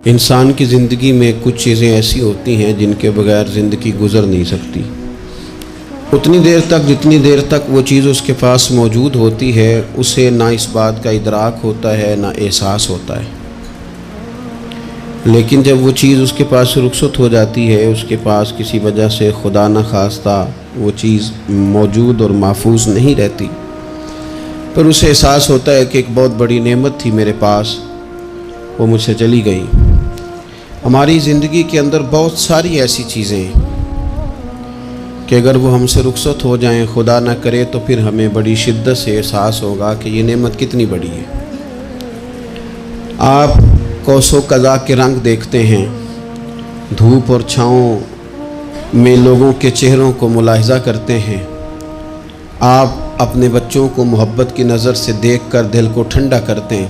انسان کی زندگی میں کچھ چیزیں ایسی ہوتی ہیں جن کے بغیر زندگی گزر نہیں سکتی۔ اتنی دیر تک جتنی دیر تک وہ چیز اس کے پاس موجود ہوتی ہے اسے نہ اس بات کا ادراک ہوتا ہے نہ احساس ہوتا ہے، لیکن جب وہ چیز اس کے پاس سے رخصت ہو جاتی ہے، اس کے پاس کسی وجہ سے خدا نہ خواستہ وہ چیز موجود اور محفوظ نہیں رہتی، پھر اسے احساس ہوتا ہے کہ ایک بہت بڑی نعمت تھی میرے پاس، وہ مجھ سے چلی گئی۔ ہماری زندگی کے اندر بہت ساری ایسی چیزیں ہیں کہ اگر وہ ہم سے رخصت ہو جائیں، خدا نہ کرے، تو پھر ہمیں بڑی شدت سے احساس ہوگا کہ یہ نعمت کتنی بڑی ہے۔ آپ قوس و قزح کے رنگ دیکھتے ہیں، دھوپ اور چھاؤں میں لوگوں کے چہروں کو ملاحظہ کرتے ہیں، آپ اپنے بچوں کو محبت کی نظر سے دیکھ کر دل کو ٹھنڈا کرتے ہیں،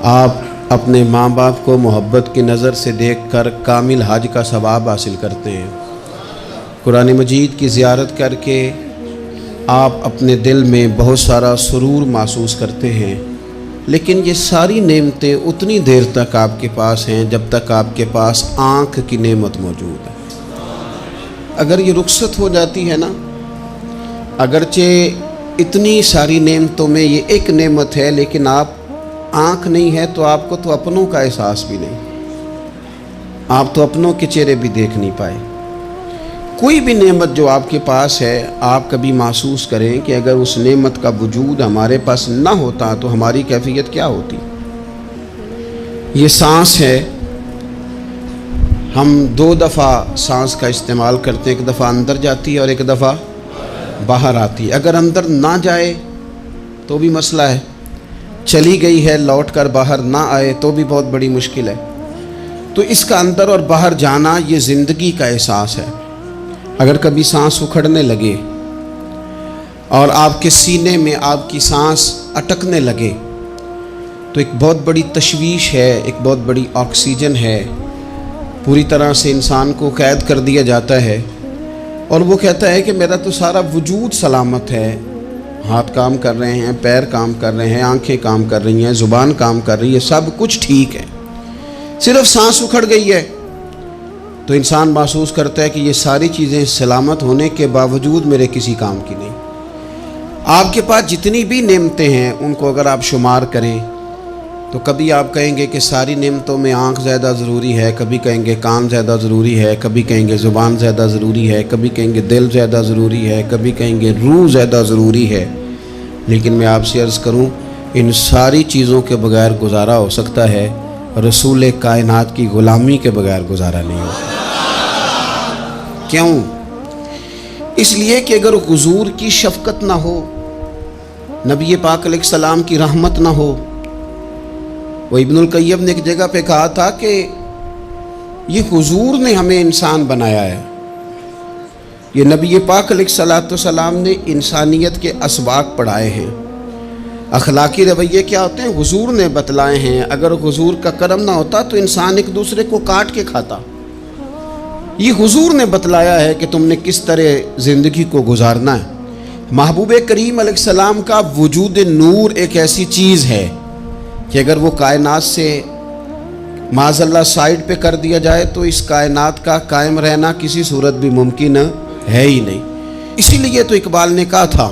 آپ اپنے ماں باپ کو محبت کی نظر سے دیکھ کر کامل حج کا ثواب حاصل کرتے ہیں، قرآن مجید کی زیارت کر کے آپ اپنے دل میں بہت سارا سرور محسوس کرتے ہیں، لیکن یہ ساری نعمتیں اتنی دیر تک آپ کے پاس ہیں جب تک آپ کے پاس آنکھ کی نعمت موجود ہے۔ اگر یہ رخصت ہو جاتی ہے نا، اگرچہ اتنی ساری نعمتوں میں یہ ایک نعمت ہے، لیکن آپ آنکھ نہیں ہے تو آپ کو تو اپنوں کا احساس بھی نہیں، آپ تو اپنوں کے چہرے بھی دیکھ نہیں پائے۔ کوئی بھی نعمت جو آپ کے پاس ہے، آپ کبھی محسوس کریں کہ اگر اس نعمت کا وجود ہمارے پاس نہ ہوتا تو ہماری کیفیت کیا ہوتی۔ یہ سانس ہے، ہم دو دفعہ سانس کا استعمال کرتے ہیں، ایک دفعہ اندر جاتی ہے اور ایک دفعہ باہر آتی ہے۔ اگر اندر نہ جائے تو بھی مسئلہ ہے، چلی گئی ہے لوٹ کر باہر نہ آئے تو بھی بہت بڑی مشکل ہے۔ تو اس کا اندر اور باہر جانا یہ زندگی کا احساس ہے۔ اگر کبھی سانس اکھڑنے لگے اور آپ کے سینے میں آپ کی سانس اٹکنے لگے تو ایک بہت بڑی تشویش ہے، ایک بہت بڑی آکسیجن ہے، پوری طرح سے انسان کو قید کر دیا جاتا ہے، اور وہ کہتا ہے کہ میرا تو سارا وجود سلامت ہے، ہاتھ کام کر رہے ہیں، پیر کام کر رہے ہیں، آنکھیں کام کر رہی ہیں، زبان کام کر رہی ہے، سب کچھ ٹھیک ہے، صرف سانس اکھڑ گئی ہے۔ تو انسان محسوس کرتا ہے کہ یہ ساری چیزیں سلامت ہونے کے باوجود میرے کسی کام کی نہیں۔ آپ کے پاس جتنی بھی نعمتیں ہیں ان کو اگر آپ شمار کریں تو کبھی آپ کہیں گے کہ ساری نعمتوں میں آنکھ زیادہ ضروری ہے، کبھی کہیں گے کان زیادہ ضروری ہے، کبھی کہیں گے زبان زیادہ ضروری ہے، کبھی کہیں گے دل زیادہ ضروری ہے، کبھی کہیں گے روح زیادہ ضروری ہے، لیکن میں آپ سے عرض کروں ان ساری چیزوں کے بغیر گزارا ہو سکتا ہے، رسول کائنات کی غلامی کے بغیر گزارا نہیں ہوتا۔ کیوں؟ اس لیے کہ اگر حضور کی شفقت نہ ہو، نبی پاک علیہ السلام کی رحمت نہ ہو، وہ ابن القیم نے ایک جگہ پہ کہا تھا کہ یہ حضور نے ہمیں انسان بنایا ہے، یہ نبی پاک علیہ السلام نے انسانیت کے اسباق پڑھائے ہیں، اخلاقی رویے کیا ہوتے ہیں حضور نے بتلائے ہیں، اگر حضور کا کرم نہ ہوتا تو انسان ایک دوسرے کو کاٹ کے کھاتا۔ یہ حضور نے بتلایا ہے کہ تم نے کس طرح زندگی کو گزارنا ہے۔ محبوب کریم علیہ السلام کا وجود نور ایک ایسی چیز ہے کہ اگر وہ کائنات سے معاذ اللہ سائڈ پہ کر دیا جائے تو اس کائنات کا قائم رہنا کسی صورت بھی ممکن ہے ہی نہیں۔ اسی لیے تو اقبال نے کہا تھا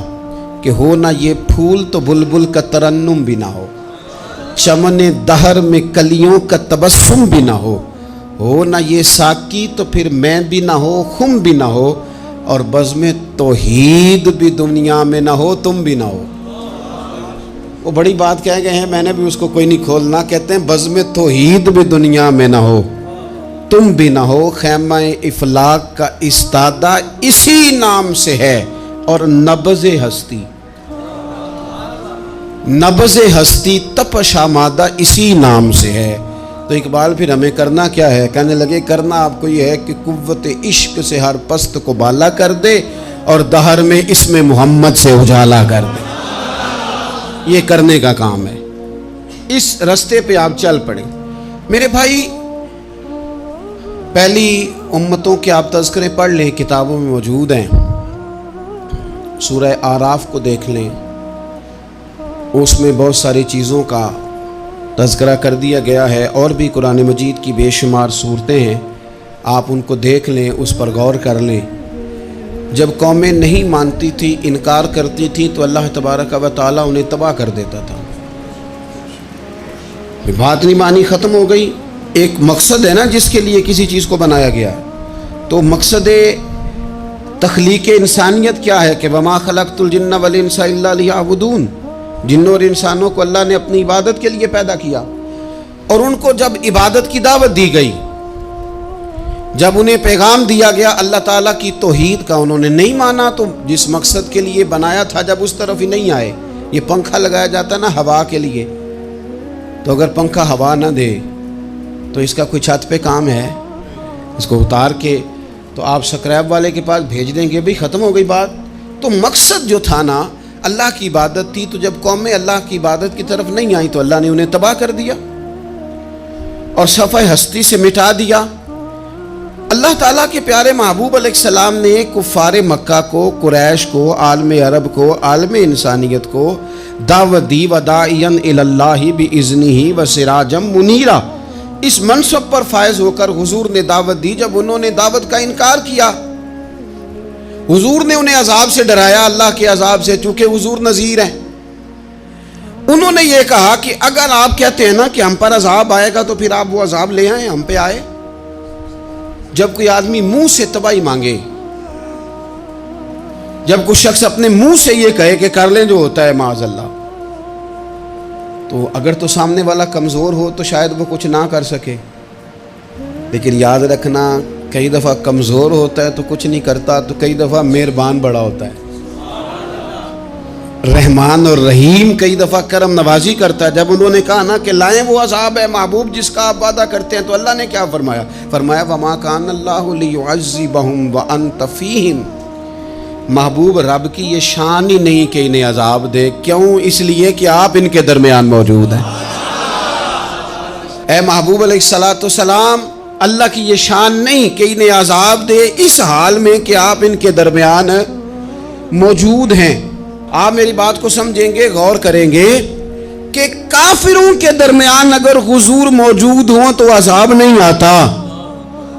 کہ ہو نہ یہ پھول تو بلبل کا ترنم بھی نہ ہو، چمن دہر میں کلیوں کا تبسم بھی نہ ہو نہ یہ ساقی تو پھر میں بھی نہ ہو، خم بھی نہ ہو، اور بزم توحید بھی دنیا میں نہ ہو، تم بھی نہ ہو۔ وہ بڑی بات کہہ گئے ہیں، میں نے بھی اس کو کوئی نہیں کھولنا، کہتے ہیں بزم توحید بھی دنیا میں نہ ہو، تم بھی نہ ہو، خیمہ افلاق کا استادہ اسی نام سے ہے، اور نبض ہستی تپش آمادہ اسی نام سے ہے۔ تو اقبال پھر ہمیں کرنا کیا ہے؟ کہنے لگے کرنا آپ کو یہ ہے کہ قوت عشق سے ہر پست کو بالا کر دے اور دہر میں اسم محمد سے اجالا کر دے، یہ کرنے کا کام ہے، اس رستے پہ آپ چل پڑیں۔ میرے بھائی، پہلی امتوں کے آپ تذکرے پڑھ لیں، کتابوں میں موجود ہیں، سورہ آراف کو دیکھ لیں، اس میں بہت ساری چیزوں کا تذکرہ کر دیا گیا ہے، اور بھی قرآن مجید کی بے شمار صورتیں ہیں، آپ ان کو دیکھ لیں، اس پر غور کر لیں۔ جب قومیں نہیں مانتی تھی، انکار کرتی تھی، تو اللہ تبارک و تعالیٰ انہیں تباہ کر دیتا تھا۔ بات نہیں مانی، ختم ہو گئی۔ ایک مقصد ہے نا جس کے لیے کسی چیز کو بنایا گیا ہے، تو مقصد تخلیق انسانیت کیا ہے کہ وما خلقت الجن والانس الا لیعبدون، جنوں اور انسانوں کو اللہ نے اپنی عبادت کے لیے پیدا کیا، اور ان کو جب عبادت کی دعوت دی گئی، جب انہیں پیغام دیا گیا اللہ تعالیٰ کی توحید کا، انہوں نے نہیں مانا، تو جس مقصد کے لیے بنایا تھا جب اس طرف ہی نہیں آئے۔ یہ پنکھا لگایا جاتا نا ہوا کے لیے، تو اگر پنکھا ہوا نہ دے تو اس کا کوئی چھت پہ کام ہے؟ اس کو اتار کے تو آپ سکریب والے کے پاس بھیج دیں گے، بھئی ختم ہو گئی بات۔ تو مقصد جو تھا نا اللہ کی عبادت تھی، تو جب قومیں اللہ کی عبادت کی طرف نہیں آئیں تو اللہ نے انہیں تباہ کر دیا اور صفحہ ہستی سے مٹا دیا۔ اللہ تعالیٰ کے پیارے محبوب علیہ السلام نے کفار مکہ کو، قریش کو، عالم عرب کو، عالم انسانیت کو دعوت دی، وداعیا الی اللہ باذنہ وسراجا منیرا۔ اس منصب پر فائز ہو کر حضور نے دعوت دی۔ جب انہوں نے دعوت کا انکار کیا، حضور نے انہیں عذاب سے ڈرایا، اللہ کے عذاب سے، چونکہ حضور نذیر ہیں۔ انہوں نے یہ کہا کہ اگر آپ کہتے ہیں نا کہ ہم پر عذاب آئے گا تو پھر آپ وہ عذاب لے آئیں، ہم پہ آئے۔ جب کوئی آدمی منہ سے تباہی مانگے، جب کوئی شخص اپنے منہ سے یہ کہے کہ کر لیں جو ہوتا ہے معاذ اللہ، تو اگر تو سامنے والا کمزور ہو تو شاید وہ کچھ نہ کر سکے، لیکن یاد رکھنا کئی دفعہ کمزور ہوتا ہے تو کچھ نہیں کرتا، تو کئی دفعہ مہربان بڑا ہوتا ہے، رحمان اور رحیم کئی دفعہ کرم نوازی کرتا ہے۔ جب انہوں نے کہا نا کہ لائیں وہ عذاب ہے محبوب جس کا آپ وعدہ کرتے ہیں، تو اللہ نے کیا فرمایا؟ فرمایا وما کان اللہ لیعذبہم وانت فیہم۔ محبوب رب کی یہ شان ہی نہیں کہ انہیں عذاب دے، کیوں؟ اس لیے کہ آپ ان کے درمیان موجود ہیں۔ اے محبوب علیہ السلام، اللہ کی یہ شان نہیں کہ انہیں عذاب دے اس حال میں کہ آپ ان کے درمیان موجود ہیں۔ آپ میری بات کو سمجھیں گے، غور کریں گے کہ کافروں کے درمیان اگر حضور موجود ہوں تو عذاب نہیں آتا،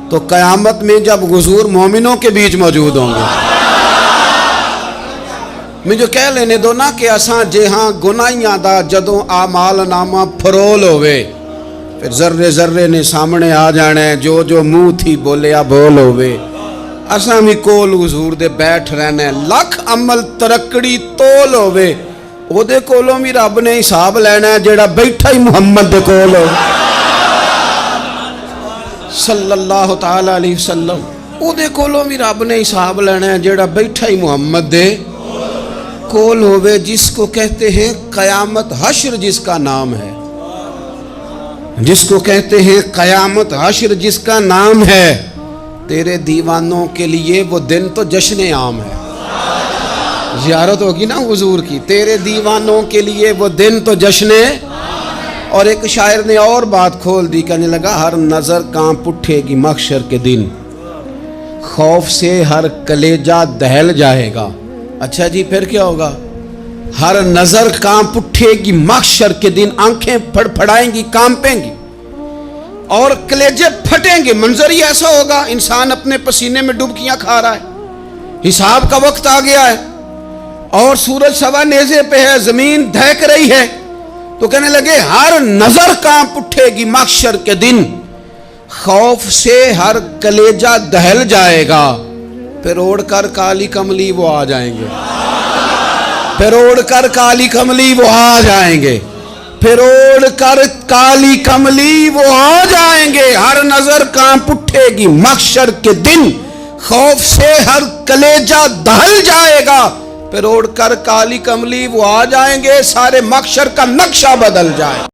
تو قیامت میں جب حضور مومنوں کے بیچ موجود ہوں گے، مجھے کہہ لینے دو نا کہ اساں جہاں گناہیاں دا جدوں اعمال نامہ پھرول ہوئے، پھر ذرے ذرے نے سامنے آ جانا ہے، جو جو منہ تھی بولیا بول ہوئے، اساں بھی کول حضور دے بیٹھ رہنا ہے، لکھ عمل ترکڑی تول ہوئے، او دے کولوں بھی رب نے حساب لینا ہے جیڑا بیٹھا ہی محمد دے کول ہو صلی اللہ تعالی علیہ وسلم، او دے کولوں بھی رب نے حساب لینا ہے جیڑا بیٹھا ہی محمد دے کول ہوئے، جس کو کہتے ہیں قیامت حشر، جس کا نام ہے، جس کو کہتے ہیں قیامت حشر، جس کا نام ہے۔ تیرے دیوانوں کے لیے وہ دن تو جشن عام ہے، زیارت ہوگی نا حضور کی، تیرے دیوانوں کے لیے وہ دن تو جشن۔ اور ایک شاعر نے اور بات کھول دی، کہنے لگا ہر نظر کانپ اٹھے گی محشر کے دن، خوف سے ہر کلیجہ دہل جائے گا۔ اچھا جی پھر کیا ہوگا؟ ہر نظر کانپ اٹھے گی محشر کے دن، آنکھیں پھڑ پھڑائیں گی، کانپیں گی اور کلیجے پھٹیں گے۔ منظر ہی ایسا ہوگا، انسان اپنے پسینے میں ڈبکیاں کھا رہا ہے، حساب کا وقت آ گیا ہے اور سورج سوا نیزے پہ ہے، زمین دہک رہی ہے، تو کہنے لگے ہر نظر کانپ اٹھے گی محشر کے دن، خوف سے ہر کلیجہ دہل جائے گا، پھر اوڑھ کر کالی کملی وہ آ جائیں گے، پھر اوڑھ کر کالی کملی وہ آ جائیں گے، پھر اوڑھ کر کالی کملی وہ آ جائیں گے، ہر نظر کانپ اٹھے گی محشر کے دن، خوف سے ہر کلیجہ دہل جائے گا، پھر اوڑھ کر کالی کملی وہ آ جائیں گے، سارے محشر کا نقشہ بدل جائے۔